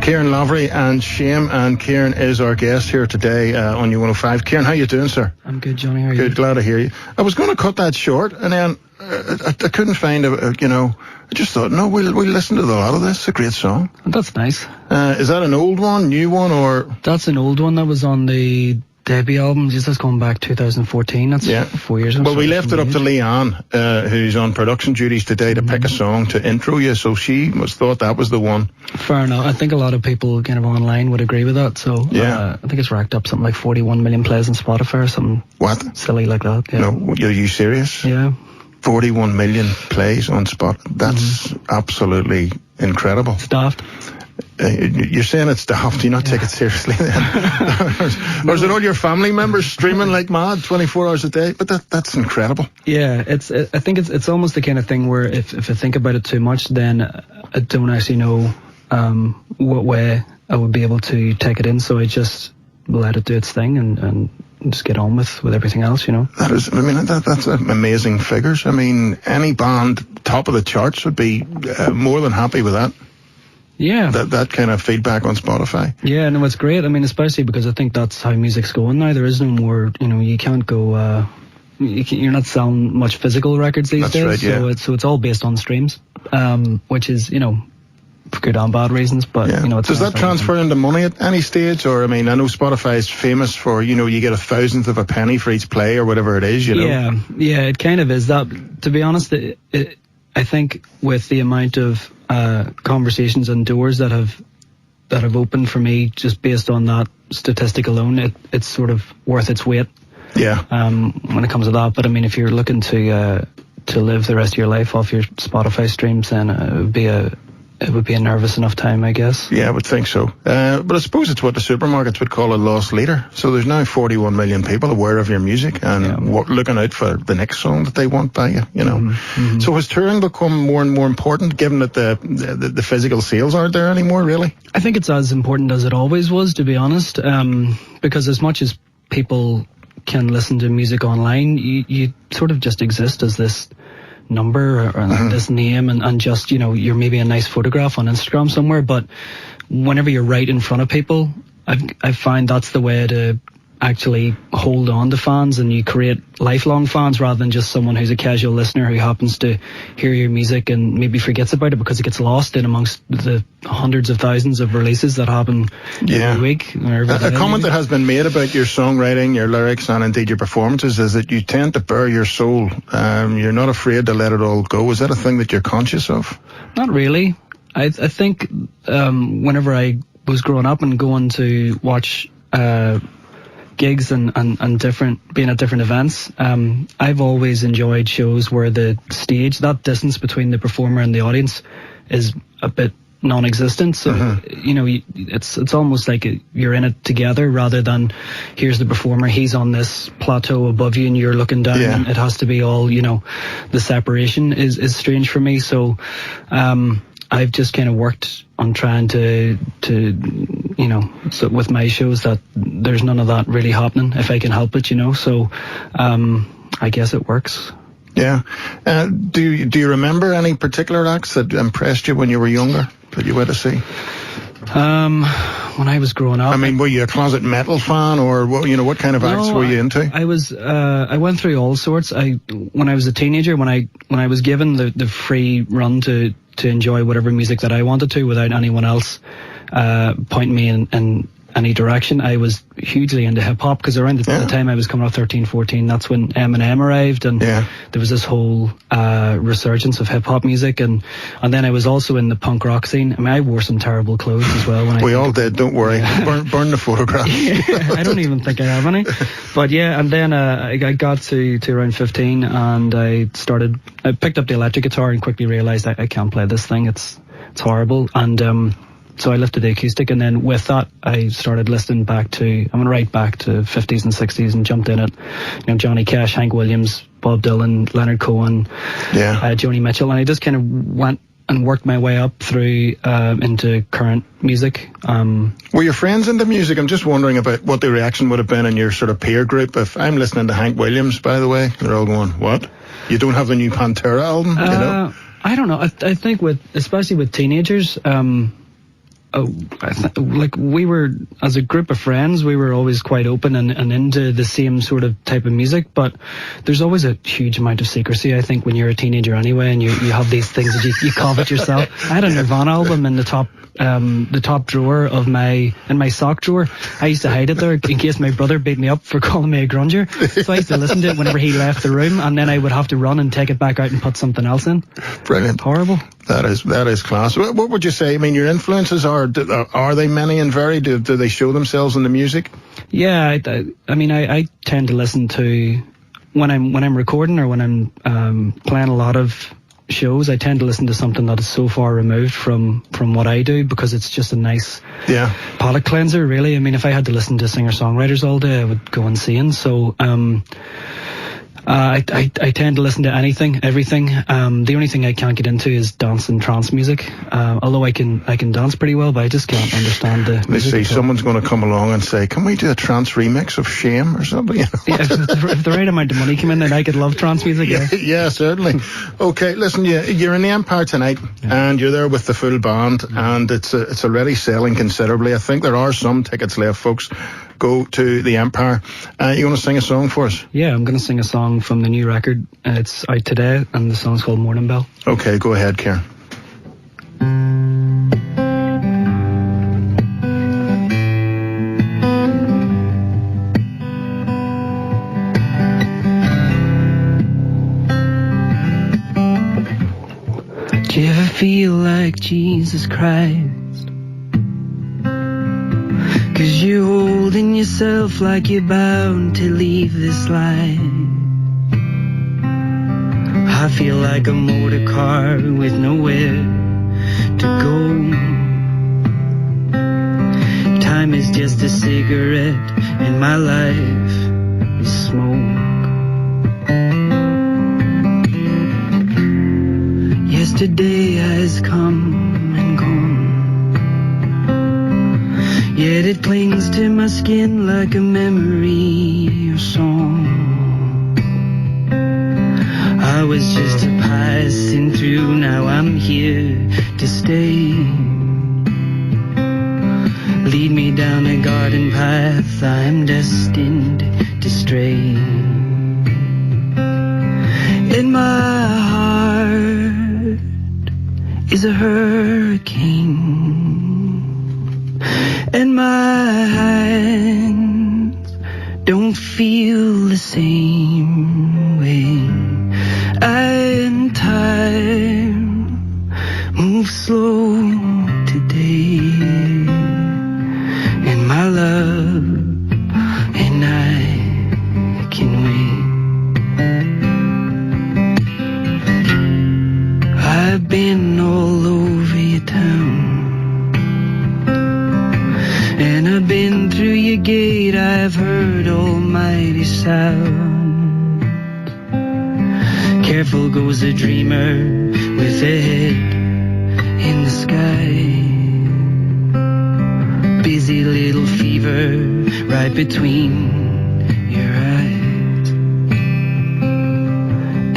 Ciaran Lavery and Shame, and Ciaran is our guest here today on U105. Ciaran, how you doing, sir? I'm good, Johnny. How are you? Good, glad to hear you. I was going to cut that short, and then I couldn't find I just thought, no, we'll listen to a lot of this. It's a great song. That's nice. Is that an old one, new one, or? That's an old one that was on the debut album, just that's going back 2014. That's 4 years ago. Well, we left it up to Leanne, who's on production duties today, to pick a song to intro you, so she must thought that was the one. Fair enough. I think a lot of people kind of online would agree with that, so I think it's racked up something like 41 million plays on Spotify or something silly like that. Yeah. No, are you serious? Yeah. 41 million plays on Spot. That's absolutely incredible. It's daft. You're saying it's daft. Do you not take it seriously then? Or is it all your family members streaming like mad 24 hours a day? But that's incredible. Yeah, I think it's almost the kind of thing where if I think about it too much, then I don't actually know what way I would be able to take it in. So I just let it do its thing and just get on with everything else, That's amazing figures. I mean, any band top of the charts would be more than happy with that. Yeah. That kind of feedback on Spotify. Yeah, no, it's great. I mean, especially because I think that's how music's going now. There is no more, you can't go, you're not selling much physical records these days. Right, yeah. So it's all based on streams, which is, for good and bad reasons, but, it's... Does that transfer into money at any stage? Or, I mean, I know Spotify is famous for, you get 1/1000th of a penny for each play or whatever it is, Yeah, it kind of is that. To be honest, I think with the amount of conversations and doors that have opened for me just based on that statistic alone, it's sort of worth its weight. Yeah. When it comes to that, but I mean, if you're looking to live the rest of your life off your Spotify streams, then it would be a nervous enough time, I guess. Yeah, I would think so. But I suppose it's what the supermarkets would call a loss leader. So there's now 41 million people aware of your music and looking out for the next song that they want by you, Mm-hmm. So has touring become more and more important, given that the physical sales aren't there anymore, really? I think it's as important as it always was, to be honest. Because as much as people can listen to music online, you sort of just exist as this number or this name and just, you're maybe a nice photograph on Instagram somewhere, but whenever you're right in front of people, I find that's the way to actually hold on to fans, and you create lifelong fans rather than just someone who's a casual listener who happens to hear your music and maybe forgets about it because it gets lost in amongst the hundreds of thousands of releases that happen every week. A comment that has been made about your songwriting, your lyrics, and indeed your performances is that you tend to bare your soul. You're not afraid to let it all go. Is that a thing that you're conscious of? Not really. I think whenever I was growing up and going to watch gigs and being at different events, I've always enjoyed shows where the stage, that distance between the performer and the audience, is a bit non-existent. So it's almost like you're in it together rather than here's the performer, he's on this plateau above you and you're looking down. And it has to be all, the separation is strange for me. So I've just kind of worked on trying to so with my shows that there's none of that really happening if I can help it, so I guess it works. Yeah. Do you remember any particular acts that impressed you when you were younger that you went to see? When I was growing up, I mean, were you a closet metal fan, or what kind of acts were you into? I went through all sorts. When I was a teenager, when I was given the free run to enjoy whatever music that I wanted to without anyone else pointing me in any direction, I was hugely into hip-hop, because around the time I was coming up 13, 14, that's when Eminem arrived, and there was this whole resurgence of hip-hop music, and then I was also in the punk rock scene. I mean, I wore some terrible clothes as well. We all did, don't worry. Burn the photographs. I don't even think I have any. But and then I got to around 15, and I picked up the electric guitar and quickly realised I can't play this thing. It's horrible. And so I lifted the acoustic, and then with that I started listening right back to 50s and 60s, and jumped in at Johnny Cash, Hank Williams, Bob Dylan, Leonard Cohen, Joni Mitchell, and I just kind of went and worked my way up through into current music. Were your friends into music? I'm just wondering about what the reaction would have been in your sort of peer group. If I'm listening to Hank Williams, by the way, they're all going, "What? You don't have the new Pantera album?" I don't know. I think especially with teenagers, we were, as a group of friends, we were always quite open and into the same sort of type of music, but there's always a huge amount of secrecy, I think, when you're a teenager anyway, and you have these things that you covet yourself. I had a Nirvana album in the top drawer of my sock drawer. I used to hide it there in case my brother beat me up for calling me a grunger. So I used to listen to it whenever he left the room, and then I would have to run and take it back out and put something else in. Brilliant. Horrible. That is class. What would you say? I mean, your influences are they many and varied? Do they show themselves in the music? Yeah, I tend to listen to when I'm recording or when I'm playing a lot of shows. I tend to listen to something that is so far removed from what I do, because it's just a nice palate cleanser, really. I mean, if I had to listen to singer-songwriters all day, I would go insane. So I tend to listen to everything. The only thing I can't get into is dance and trance music. Although I can dance pretty well, but I just can't understand the music. Let's see, someone's going to come along and say, "Can we do a trance remix of Shame or something?" You know? Yeah, if the right amount of money came in, then I could love trance music. Yeah, certainly. Okay, listen, you're in the Empire tonight, and you're there with the full band, and it's already selling considerably. I think there are some tickets left, folks. Go to the Empire. You want to sing a song for us? Yeah, I'm going to sing a song from the new record. It's out today, and the song's called Morning Bell. Okay, go ahead, Ciaran. Do you ever feel like Jesus Christ? 'Cause you're holding yourself like you're bound to leave this life. I feel like a motor car with nowhere to go. Time is just a cigarette and my life is smoke. Yesterday has come and gone, yet it clings to my skin like a memory or song. I was just a passing through, now I'm here to stay. Lead me down a garden path, I am destined to stray. In my heart is a hurricane, and my hands don't feel the same way. And time moves slow today, and my love and I can wait. I've been all over your town, and I've been through your gate. I've heard almighty sound. Careful goes a dreamer with a head in the sky. Busy little fever right between your eyes.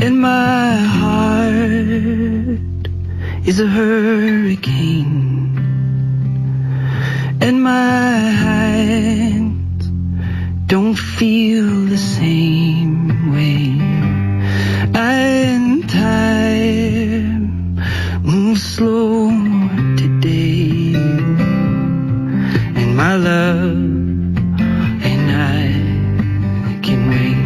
And my heart is a hurricane, and my hands don't feel the same way. And time moves slow today, and my love and I can wait.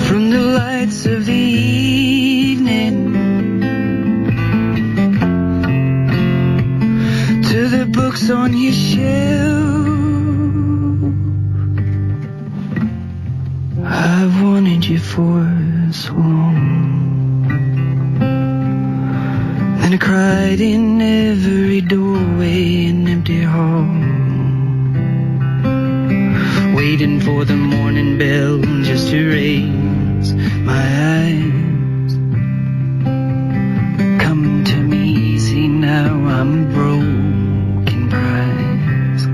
From the lights of the evening to the books on your shelf, I've wanted you for so long. Then I cried in every doorway and empty hall, waiting for the morning bell just to raise my eyes. Come to me easy now, I'm broken prize.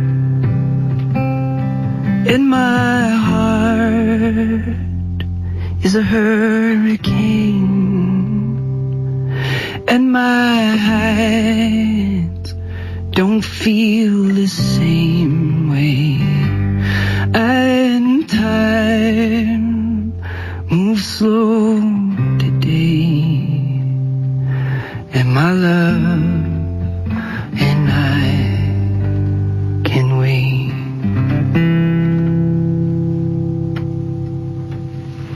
In my heart is a hurricane, and my hands don't feel the same way, and time moves slow today, and my love and I can wait.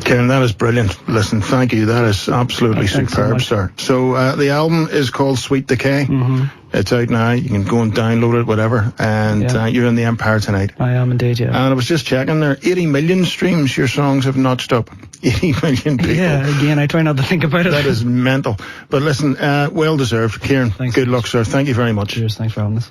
Ciaran, that is brilliant. Listen, thank you. That is absolutely superb, sir. So the album is called Sweet Decay. Mm-hmm. It's out now. You can go and download it, whatever. And you're in the Empire tonight. I am indeed, yeah. And I was just checking there, 80 million streams your songs have notched up. 80 million people. Yeah, again, I try not to think about it. That is mental. But listen, well deserved. Ciaran, Thanks. Good luck, sir. Thank you very much. Cheers, thanks for having us.